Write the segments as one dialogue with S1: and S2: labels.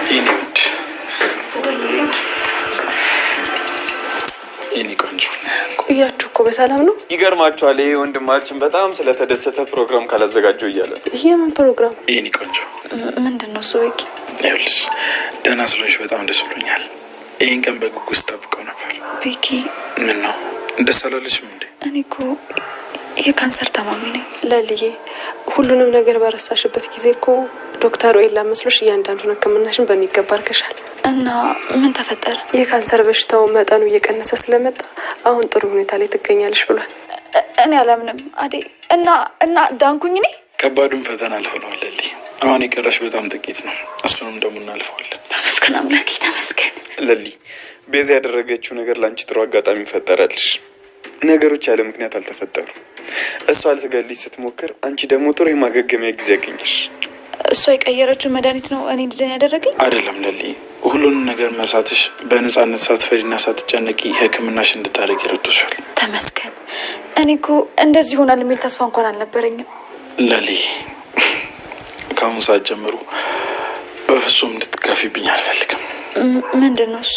S1: ኢኒድ ኢኒ ቆንጆ
S2: ቆያችሁ እኮ በሰላም ነው?
S1: ይገርማችኋል። ይሄ ወንድማችን በጣም ስለተደሰተ ፕሮግራም ካላዘጋጀው እያለ ነው።
S2: ይሄ ምን ፕሮግራም?
S1: ኢኒ ቆንጆ
S2: ምንድነው እሱ? ቤኪ
S1: ይኸውልሽ ደህና ስለሆንሽ በጣም ደስ ብሎኛል። ይሄን ቀን በጉጉት ጠብቀው ነበር።
S2: ቤኪ
S1: ምን ነው ደስ አላለሽም እንዴ?
S2: እኔ እኮ የካንሰር ታማሚ ነኝ። ለልዬ ሁሉንም ነገር በረሳሽበት ጊዜ እኮ ዶክተሩ ኤላ መስሎሽ እያንዳንዱን ሕክምናሽን በሚገባ አድርገሻል። እና ምን ተፈጠረ? የካንሰር በሽታው መጠኑ እየቀነሰ ስለመጣ አሁን ጥሩ ሁኔታ ላይ ትገኛለሽ ብሏል። እኔ አላምንም አዴ። እና ዳንኩኝ እኔ።
S1: ከባዱን ፈተና አልፈነዋል ለሊ። አሁን የቀረሽ በጣም ጥቂት ነው። እሱንም ደግሞ እናልፈዋለን።
S2: ተመስገን አምላኬ ተመስገን።
S1: ለሊ ቤዛ ያደረገችው ነገር ላንቺ ጥሩ አጋጣሚ ፈጠረልሽ። ነገሮች ያለ ምክንያት አልተፈጠሩ። እሷ ልትገልሽ ስትሞክር አንቺ ደግሞ ጥሩ የማገገሚያ ጊዜ ያገኘሽ።
S2: እሷ የቀየረችው መድኃኒት ነው እኔ እንድደን ያደረገኝ
S1: አይደለም ለሊ። ሁሉንም ነገር መርሳትሽ በነፃነት ሳትፈሪና ሳትጨነቂ ሕክምናሽ እንድታደርግ ይረዳሻል።
S2: ተመስገን። እኔ እኮ እንደዚህ ይሆናል የሚል ተስፋ እንኳን አልነበረኝም።
S1: ለሊ ከአሁን ሰዓት ጀምሮ በፍጹም እንድትከፊብኝ አልፈልግም።
S2: ምንድን ነው እሱ?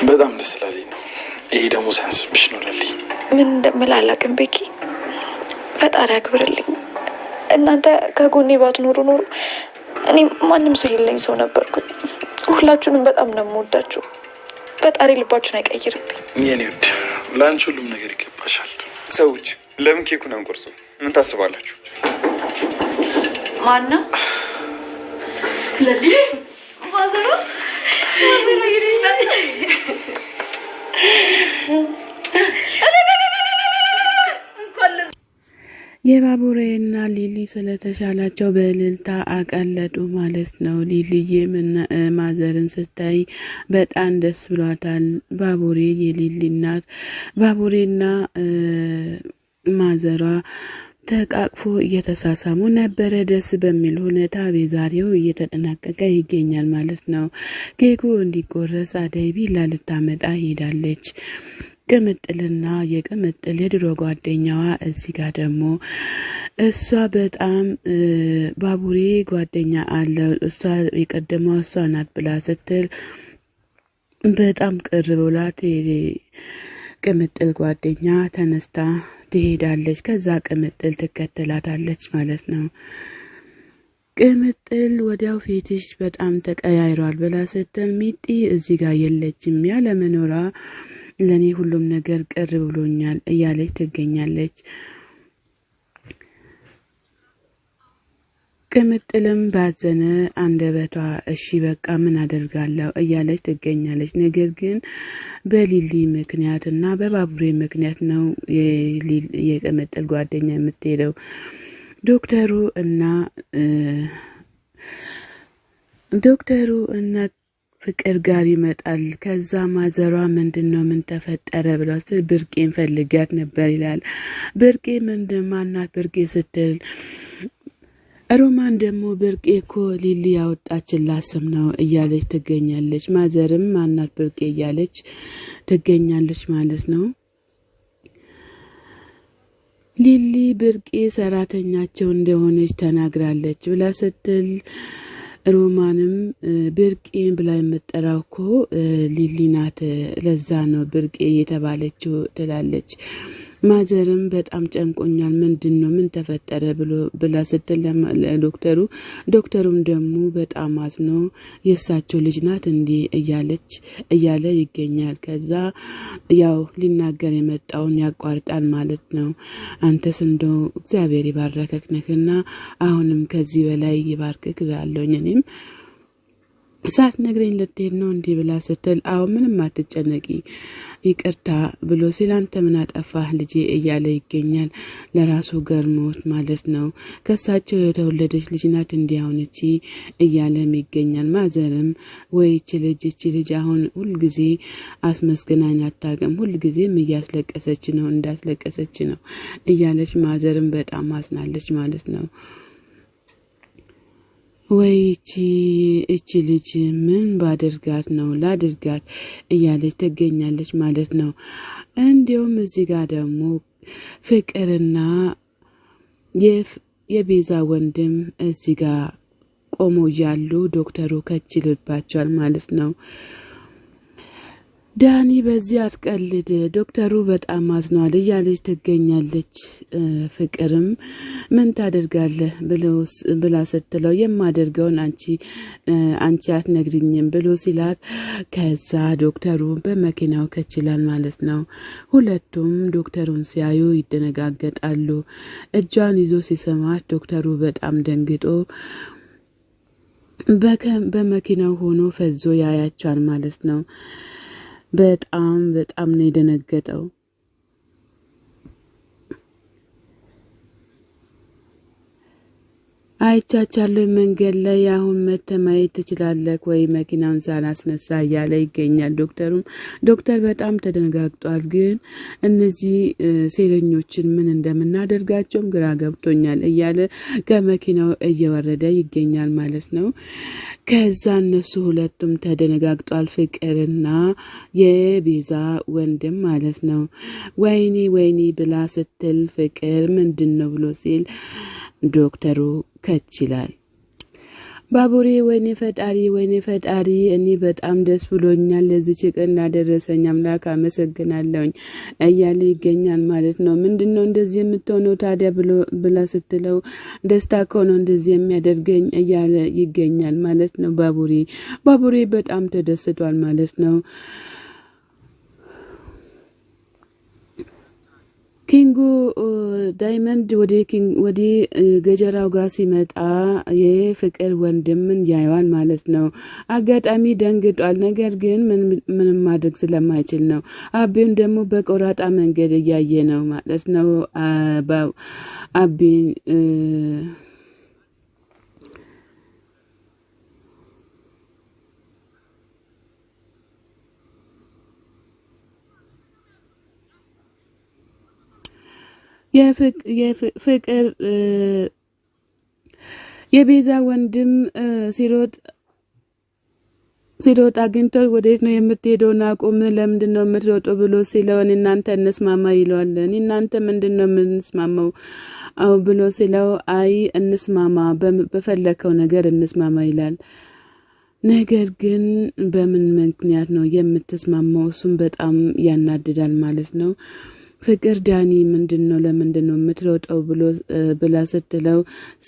S1: በጣም ደስ ስላለኝ ነው። ይሄ ደግሞ ሳያንስብሽ ነው ለሊ።
S2: ምን እንደምል አላውቅም ቤኪ። ፈጣሪ ያክብርልኝ። እናንተ ከጎኔ ባትኖሩ ኖሮ እኔ ማንም ሰው የለኝ ሰው ነበርኩኝ። ሁላችሁንም በጣም ነው የምወዳችሁ። ፈጣሪ ልባችሁን አይቀይርብኝ።
S1: የኔ ውድ ለአንቺ ሁሉም ነገር ይገባሻል። ሰዎች ለምን ኬኩን አንቆርሱ? ምን ታስባላችሁ?
S2: ማነው? ለሊ ማዘሮ ይዘኛል።
S3: የባቡሬና ሊሊ ስለተሻላቸው በእልልታ አቀለጡ ማለት ነው። ሊሊዬም ማዘርን ስታይ በጣም ደስ ብሏታል። ባቡሬ የሊሊ እናት ባቡሬና ማዘሯ ተቃቅፎ እየተሳሳሙ ነበረ። ደስ በሚል ሁኔታ ቤዛሬው እየተጠናቀቀ ይገኛል ማለት ነው። ኬኩ እንዲቆረስ አደይ ቢላ ልታመጣ ሄዳለች። ቅምጥልና የቅምጥል የድሮ ጓደኛዋ እዚህ ጋር ደግሞ እሷ በጣም ባቡሬ ጓደኛ አለው እሷ የቀደመው እሷ ናት ብላ ስትል በጣም ቅር ብላት ቅምጥል ጓደኛ ተነስታ ትሄዳለች። ከዛ ቅምጥል ትከተላታለች ማለት ነው። ቅምጥል ወዲያው ፊትሽ በጣም ተቀያይሯል ብላ ስትል ሚጢ እዚህ ጋር የለችም ያለ መኖሯ ለኔ ሁሉም ነገር ቅር ብሎኛል እያለች ትገኛለች። ቅምጥልም ባዘነ አንደበቷ እሺ በቃ ምን አደርጋለሁ እያለች ትገኛለች። ነገር ግን በሊሊ ምክንያትና በባቡሬ ምክንያት ነው የቅምጥል ጓደኛ የምትሄደው። ዶክተሩ እና ፍቅር ጋር ይመጣል። ከዛ ማዘሯ ምንድነው ምን ተፈጠረ ብላ ስትል ብርቄን ፈልጋት ነበር ይላል። ብርቄ ምንድን ማናት ብርቄ ስትል ሮማን ደግሞ ብርቄ እኮ ሊሊ ያወጣችላት ስም ነው እያለች ትገኛለች። ማዘርም ማናት ብርቄ እያለች ትገኛለች ማለት ነው። ሊሊ ብርቄ ሰራተኛቸው እንደሆነች ተናግራለች ብላ ስትል ሮማንም ብርቄን ብላ የምትጠራው እኮ ሊሊ ናት፣ ለዛ ነው ብርቄ የተባለችው ትላለች። ማዘርም በጣም ጨንቆኛል፣ ምንድነው ምን ተፈጠረ ብላ ስትል ዶክተሩም ደግሞ በጣም አዝኖ የእሳቸው ልጅ ናት እንዴ እያለ ይገኛል። ከዛ ያው ሊናገር የመጣውን ያቋርጣል ማለት ነው። አንተስ እንደው እግዚአብሔር ይባረከክ ነክና አሁንም ከዚህ በላይ ይባርክክ እላለሁኝ። እኔም ሳትነግረኝ ልትሄድ ነው እንዲህ ብላ ስትል አዎ ምንም አትጨነቂ ይቅርታ ብሎ ሲል አንተ ምን አጠፋህ ልጄ እያለ ይገኛል። ለራሱ ገርሞት ማለት ነው። ከሳቸው የተወለደች ልጅ ናት እንዲያውንቺ እያለም ይገኛል። ማዘርም ወይ እቺ ልጅ አሁን ሁልጊዜ አስመስግናኝ አታውቅም፣ ሁልጊዜም እያስለቀሰች ነው እንዳስለቀሰች ነው እያለች ማዘርም በጣም አዝናለች ማለት ነው። ወይ እቺ ልጅ ምን ባደርጋት ነው ላድርጋት እያለች ትገኛለች ማለት ነው። እንዲሁም እዚህ ጋር ደግሞ ፍቅርና የቤዛ ወንድም እዚህ ጋር ቆሞ ያሉ ዶክተሩ ከችልባቸዋል ማለት ነው። ዳኒ በዚህ አትቀልድ ዶክተሩ በጣም አዝኗል እያለች ትገኛለች። ፍቅርም ምን ታደርጋለህ ብላ ስትለው የማደርገውን አንቺ አትነግሪኝም ብሎ ሲላት ከዛ ዶክተሩ በመኪናው ከችላል ማለት ነው። ሁለቱም ዶክተሩን ሲያዩ ይደነጋገጣሉ። እጇን ይዞ ሲሰማት ዶክተሩ በጣም ደንግጦ በመኪናው ሆኖ ፈዞ ያያቸዋል ማለት ነው። በጣም ነው የደነገጠው። አይቻቻለሁ መንገድ ላይ አሁን ማየት ትችላለህ ወይ መኪናውን ሳላስነሳ እያለ ይገኛል። ዶክተር በጣም ተደነጋግጧል። ግን እነዚህ ሴረኞችን ምን እንደምናደርጋቸውም ግራ ገብቶኛል እያለ ከመኪናው እየወረደ ይገኛል ማለት ነው። ከዛ እነሱ ሁለቱም ተደነጋግጧል። ፍቅርና የቤዛ ወንድም ማለት ነው። ወይኔ ብላ ስትል ፍቅር ምንድነው ብሎ ሲል ዶክተሩ ከችላል። ባቡሬ ወይኔ ፈጣሪ እኔ በጣም ደስ ብሎኛል ለዚህ ቀን ላደረሰኝ አምላክ አመሰግናለሁኝ እያለ ይገኛል ማለት ነው። ምንድነው እንደዚህ የምትሆነው ታዲያ ብላ ስትለው ደስታ ከሆነ እንደዚህ የሚያደርገኝ እያለ ይገኛል ማለት ነው። ባቡሬ በጣም ተደስቷል ማለት ነው። ኪንጉ ዳይመንድ ወደ ገጀራው ጋር ሲመጣ የፍቅር ወንድምን ያየዋል ማለት ነው። አጋጣሚ ደንግጧል። ነገር ግን ምንም ማድረግ ስለማይችል ነው። አቤን ደግሞ በቆራጣ መንገድ እያየ ነው ማለት ነው። አቤን የፍቅር የቤዛ ወንድም ሲሮጥ አግኝቶ ወዴት ነው የምትሄደው? ናቁም ለምንድን ነው የምትሮጠው ብሎ ሲለው እናንተ እንስማማ ይለዋል። እናንተ ምንድን ነው የምንስማማው ብሎ ሲለው አይ እንስማማ በፈለከው ነገር እንስማማ ይላል። ነገር ግን በምን ምክንያት ነው የምትስማማው? እሱም በጣም ያናድዳል ማለት ነው። ፍቅር ዳኒ ምንድነው ለምንድነው የምትሮጠው ብላ ስትለው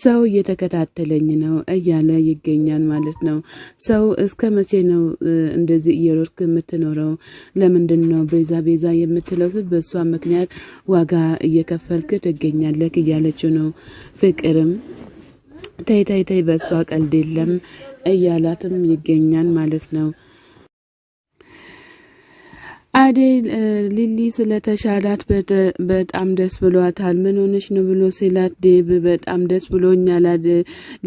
S3: ሰው እየተከታተለኝ ነው እያለ ይገኛል ማለት ነው። ሰው እስከ መቼ ነው እንደዚህ እየሮጥክ የምትኖረው? ለምንድነው ቤዛ የምትለው? በሷ ምክንያት ዋጋ እየከፈልክ ትገኛለህ እያለችው ነው። ፍቅርም ተይ በሷ ቀልድ የለም እያላትም ይገኛል ማለት ነው። አደይ ሊሊ ስለተሻላት በጣም ደስ ብሏታል። ምን ሆነሽ ነው ብሎ ሲላት ዴብ በጣም ደስ ብሎኛል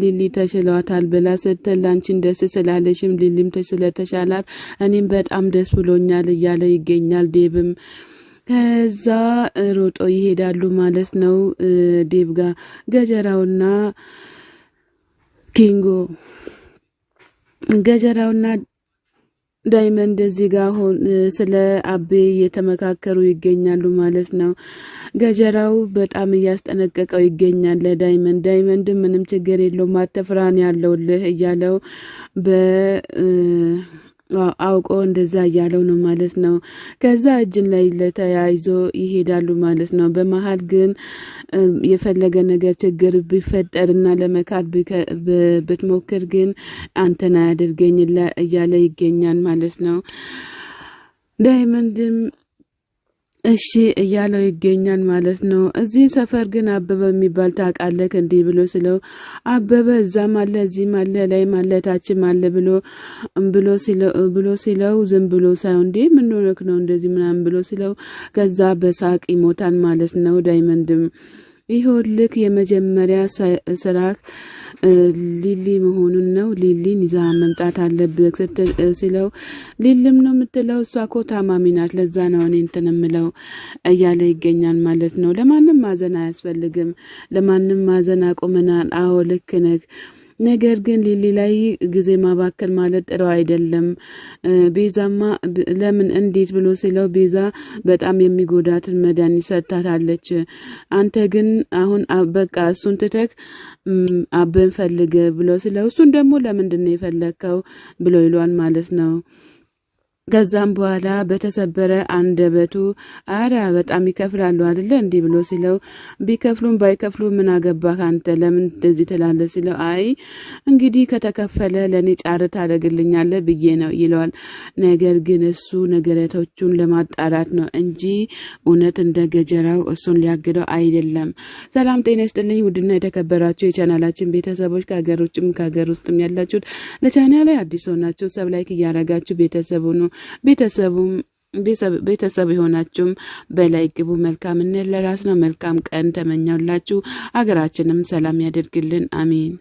S3: ሊሊ ተሽሏታል ብላ ስትል አንቺን ደስ ስላለሽም ሊሊም ስለተሻላት እኔም በጣም ደስ ብሎኛል እያለ ይገኛል። ዴብም ከዛ ሮጦ ይሄዳሉ ማለት ነው። ዴብ ጋር ገጀራውና ኪንጎ ገጀራውና ዳይመንድ እዚህ ጋር ስለ አቤ እየተመካከሩ ይገኛሉ ማለት ነው። ገጀራው በጣም እያስጠነቀቀው ይገኛል ለዳይመንድ ምንም ችግር የለውም አትፍራን ያለውልህ እያለው አውቆ እንደዛ እያለው ነው ማለት ነው። ከዛ እጅን ላይ ለተያይዞ ይሄዳሉ ማለት ነው። በመሃል ግን የፈለገ ነገር ችግር ቢፈጠርና ለመካድ ብትሞክር ግን አንተን አያደርገኝ እያለ ይገኛል ማለት ነው። ዳይመንድም እሺ እያለው ይገኛል ማለት ነው። እዚህ ሰፈር ግን አበበ የሚባል ታውቃለህ እንዴ ብሎ ስለው አበበ እዛም አለ እዚህም አለ ላይም አለ ታችም አለ ብሎ ሲለው ዝም ብሎ ሳይሆን እንዴ ምን ሆነክ ነው እንደዚህ ምናምን ብሎ ሲለው ከዛ በሳቅ ይሞታል ማለት ነው። ዳይመንድም ይኸውልህ የመጀመሪያ ስራክ ሊሊ መሆኑን ነው። ሊሊን ይዛ መምጣት አለብህ ሲለው ሊልም ነው የምትለው እሷ እኮ ታማሚ ናት ለዛ ነው እኔ እንትን የምለው እያለ ይገኛል ማለት ነው። ለማንም ማዘን አያስፈልግም። ለማንም ማዘን አቁመናል። አዎ ልክ ነህ ነገር ግን ሊሊ ላይ ጊዜ ማባከል ማለት ጥሩ አይደለም። ቤዛማ ለምን እንዴት ብሎ ሲለው ቤዛ በጣም የሚጎዳትን መድኃኒት ሰጥታታለች። አንተ ግን አሁን በቃ እሱን ትተክ አብን ፈልግ ብሎ ሲለው እሱን ደግሞ ለምንድን ነው የፈለከው ብሎ ይሏል ማለት ነው። ከዛም በኋላ በተሰበረ አንደበቱ አራ በጣም ይከፍላሉ አይደለ እንዲህ ብሎ ሲለው ቢከፍሉም ባይከፍሉ ምን አገባህ አንተ ለምን እንደዚህ ትላለህ ሲለው አይ እንግዲህ ከተከፈለ ለኔ ጫር ታደርግልኛለህ ብዬ ነው ይለዋል። ነገር ግን እሱ ነገራቶቹን ለማጣራት ነው እንጂ እውነት እንደገጀራው እሱን ሊያግደው አይደለም። ሰላም ጤና ይስጥልኝ ውድና የተከበራችሁ የቻናላችን ቤተሰቦች ከሀገር ውጭም ከሀገር ውስጥም ያላችሁ ለቻናሌ አዲስ ሆናችሁ ሰብ ላይክ እያደረጋችሁ ቤተሰቡ ነው ቤተሰብ የሆናችሁም በላይ ግቡ። መልካምነት ለራስ ነው። መልካም ቀን ተመኛውላችሁ። አገራችንም ሰላም ያደርግልን። አሜን።